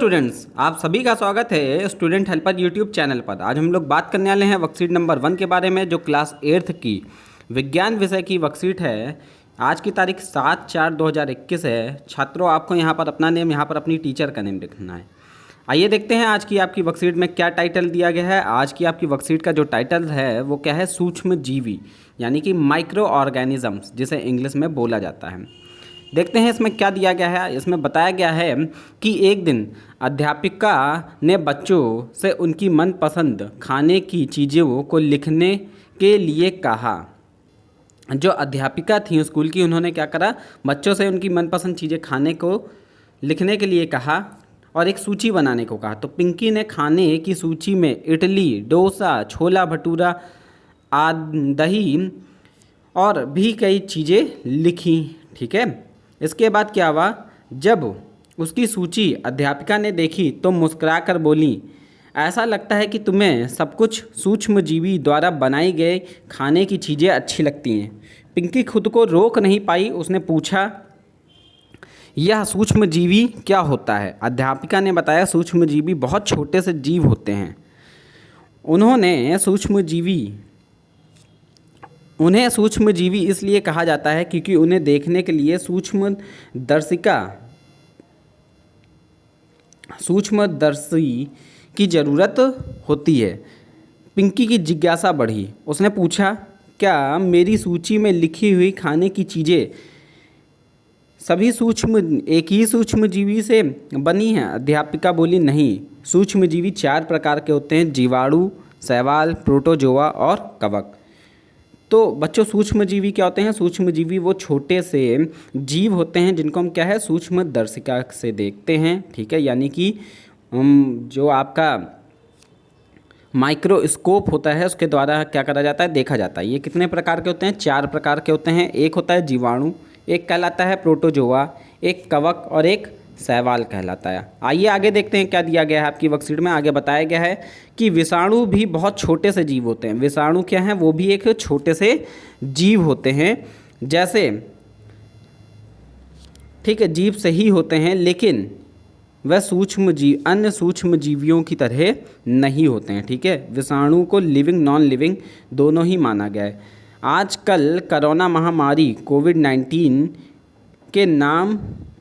Students, आप सभी का स्वागत है स्टूडेंट हेल्पर यूट्यूब चैनल पर। आज हम लोग बात करने वाले हैं वर्कशीट नंबर 1 के बारे में, जो क्लास 8th की विज्ञान विषय की वर्कशीट है। आज की तारीख 7/4/2021 है। छात्रों, आपको यहाँ पर अपना नेम, यहाँ पर अपनी टीचर का नेम लिखना है। आइए देखते हैं आज की आपकी वर्कशीट में क्या टाइटल दिया गया है। आज की आपकी वर्कशीट का जो टाइटल है वो क्या है, सूक्ष्म जीवी यानी कि माइक्रो ऑर्गेनिजम्स, जिसे इंग्लिश में बोला जाता है। देखते हैं इसमें क्या दिया गया है। इसमें बताया गया है कि एक दिन अध्यापिका ने बच्चों से उनकी मनपसंद खाने की चीज़ों को लिखने के लिए कहा। जो अध्यापिका थी स्कूल की, उन्होंने क्या करा, बच्चों से उनकी मनपसंद चीज़ें खाने को लिखने के लिए कहा और एक सूची बनाने को कहा। तो पिंकी ने खाने की सूची में इडली, डोसा, छोला भटूरा, दही और भी कई चीज़ें लिखी। ठीक है। इसके बाद क्या हुआ, जब उसकी सूची अध्यापिका ने देखी तो मुस्कुराकर बोली, ऐसा लगता है कि तुम्हें सब कुछ सूक्ष्मजीवी द्वारा बनाई गए खाने की चीज़ें अच्छी लगती हैं। पिंकी खुद को रोक नहीं पाई। उसने पूछा, यह सूक्ष्मजीवी क्या होता है? अध्यापिका ने बताया, सूक्ष्मजीवी बहुत छोटे से जीव होते हैं। उन्हें सूक्ष्मजीवी इसलिए कहा जाता है क्योंकि उन्हें देखने के लिए सूक्ष्मदर्शी की ज़रूरत होती है। पिंकी की जिज्ञासा बढ़ी। उसने पूछा, क्या मेरी सूची में लिखी हुई खाने की चीज़ें सभी एक ही सूक्ष्मजीवी से बनी हैं? अध्यापिका बोली, नहीं, सूक्ष्मजीवी 4 प्रकार के होते हैं, जीवाणु, शैवाल, प्रोटोजोआ और कवक। तो बच्चों, सूक्ष्मजीवी क्या होते हैं? सूक्ष्मजीवी वो छोटे से जीव होते हैं जिनको हम क्या है, सूक्ष्मदर्शिका से देखते हैं। ठीक है, यानी कि जो आपका माइक्रोस्कोप होता है उसके द्वारा क्या करा जाता है, देखा जाता है। ये कितने प्रकार के होते हैं? 4 प्रकार के होते हैं। एक होता है जीवाणु, एक कहलाता है प्रोटोजोआ, एक कवक और एक शैवाल कहलाता है। आइए आगे देखते हैं क्या दिया गया है आपकी वर्कशीट में। आगे बताया गया है कि विषाणु भी बहुत छोटे से जीव होते हैं। विषाणु क्या हैं? वो भी एक छोटे से जीव होते हैं। जैसे, ठीक है, जीव सही होते हैं, लेकिन वह अन्य सूक्ष्म जीवियों की तरह नहीं होते हैं। ठीक है, विषाणु को लिविंग नॉन लिविंग दोनों ही माना गया है। आजकल कोरोना महामारी कोविड-19 के नाम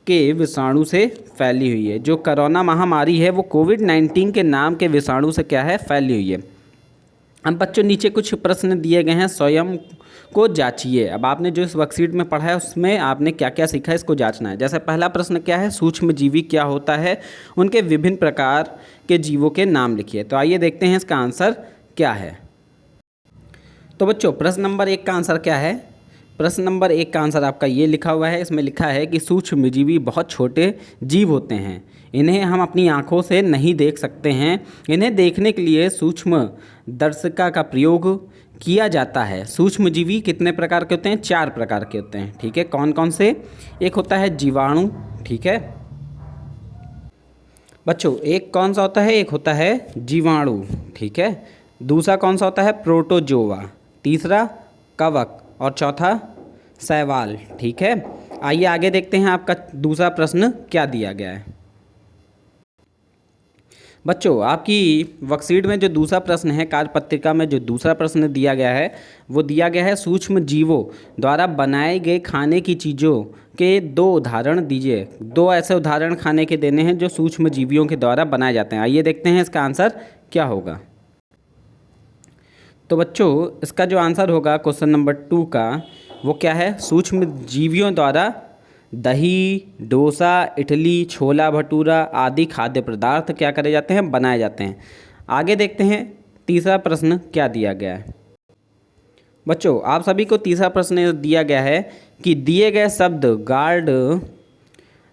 के विषाणु से फैली हुई है। जो कोरोना महामारी है वो कोविड-19 के नाम के विषाणु से क्या है, फैली हुई है। अब बच्चों, नीचे कुछ प्रश्न दिए गए हैं, स्वयं को जांचिए। अब आपने जो इस वर्कशीट में पढ़ा है उसमें आपने क्या क्या सीखा है, इसको जांचना है। जैसे पहला प्रश्न क्या है, सूक्ष्मजीवी क्या होता है, उनके विभिन्न प्रकार के जीवों के नाम लिखिए। तो आइए देखते हैं इसका आंसर क्या है। तो बच्चों, प्रश्न नंबर 1 का आंसर क्या है? प्रश्न नंबर 1 का आंसर आपका ये लिखा हुआ है। इसमें लिखा है कि सूक्ष्मजीवी बहुत छोटे जीव होते हैं। इन्हें हम अपनी आँखों से नहीं देख सकते हैं। इन्हें देखने के लिए सूक्ष्मदर्शिका का प्रयोग किया जाता है। सूक्ष्मजीवी कितने प्रकार के होते हैं? 4 प्रकार के होते हैं। ठीक है, कौन कौन से? एक होता है जीवाणु। ठीक है बच्चों, एक कौन सा होता है? एक होता है जीवाणु। ठीक है, दूसरा कौन सा होता है? प्रोटोजोआ, तीसरा कवक और चौथा शैवाल। ठीक है, आइए आगे देखते हैं आपका दूसरा प्रश्न क्या दिया गया है। बच्चों, आपकी वर्कशीट में जो दूसरा प्रश्न है, कार्यपत्रिका में जो दूसरा प्रश्न दिया गया है वो दिया गया है, सूक्ष्म जीवों द्वारा बनाए गए खाने की चीज़ों के 2 उदाहरण दीजिए। 2 ऐसे उदाहरण खाने के देने हैं जो सूक्ष्म जीवियों के द्वारा बनाए जाते हैं। आइए देखते हैं इसका आंसर क्या होगा। तो बच्चों, इसका जो आंसर होगा क्वेश्चन नंबर 2 का, वो क्या है? सूक्ष्म जीवियों द्वारा दही, डोसा, इडली, छोला भटूरा आदि खाद्य पदार्थ क्या करे जाते हैं, बनाए जाते हैं। आगे देखते हैं तीसरा प्रश्न क्या दिया गया है। बच्चों, आप सभी को तीसरा प्रश्न दिया गया है कि दिए गए शब्द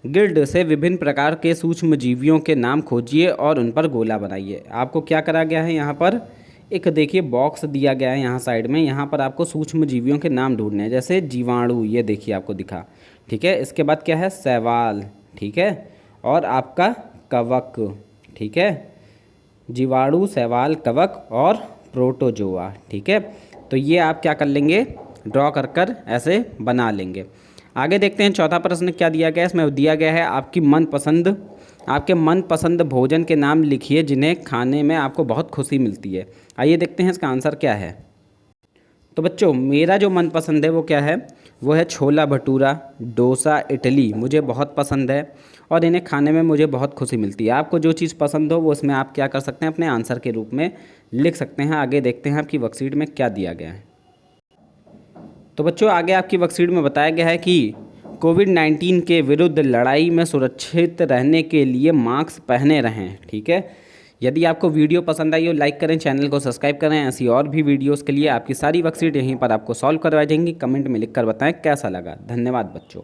गिल्ड से विभिन्न प्रकार के सूक्ष्म जीवियों के नाम खोजिए और उन पर गोला बनाइए। आपको क्या करा गया है, यहाँ पर एक देखिए बॉक्स दिया गया है यहाँ साइड में। यहाँ पर आपको सूक्ष्म जीवियों के नाम ढूंढने हैं। जैसे जीवाणु, ये देखिए आपको दिखा। ठीक है, इसके बाद क्या है? शैवाल। ठीक है, और आपका कवक। ठीक है, जीवाणु, शैवाल, कवक और प्रोटोजोआ। ठीक है, तो ये आप क्या कर लेंगे, ड्रॉ कर ऐसे बना लेंगे। आगे देखते हैं चौथा प्रश्न क्या दिया गया है। इसमें दिया गया है आपकी मनपसंद आपके मनपसंद भोजन के नाम लिखिए जिन्हें खाने में आपको बहुत खुशी मिलती है। आइए देखते हैं इसका आंसर क्या है। तो बच्चों, मेरा जो मनपसंद है वो क्या है, वो है छोला भटूरा, डोसा, इडली मुझे बहुत पसंद है और इन्हें खाने में मुझे बहुत खुशी मिलती है। आपको जो चीज़ पसंद हो वो इसमें आप क्या कर सकते हैं, अपने आंसर के रूप में लिख सकते हैं। आगे देखते हैं आपकी वर्कशीट में क्या दिया गया है। तो बच्चों, आगे आपकी वर्कशीट में बताया गया है कि कोविड-19 के विरुद्ध लड़ाई में सुरक्षित रहने के लिए मास्क पहने रहें। ठीक है, यदि आपको वीडियो पसंद आई हो लाइक करें, चैनल को सब्सक्राइब करें। ऐसी और भी वीडियोस के लिए आपकी सारी वर्कशीट यहीं पर आपको सॉल्व करवाई जाएंगी। कमेंट में लिखकर बताएं कैसा लगा। धन्यवाद बच्चों।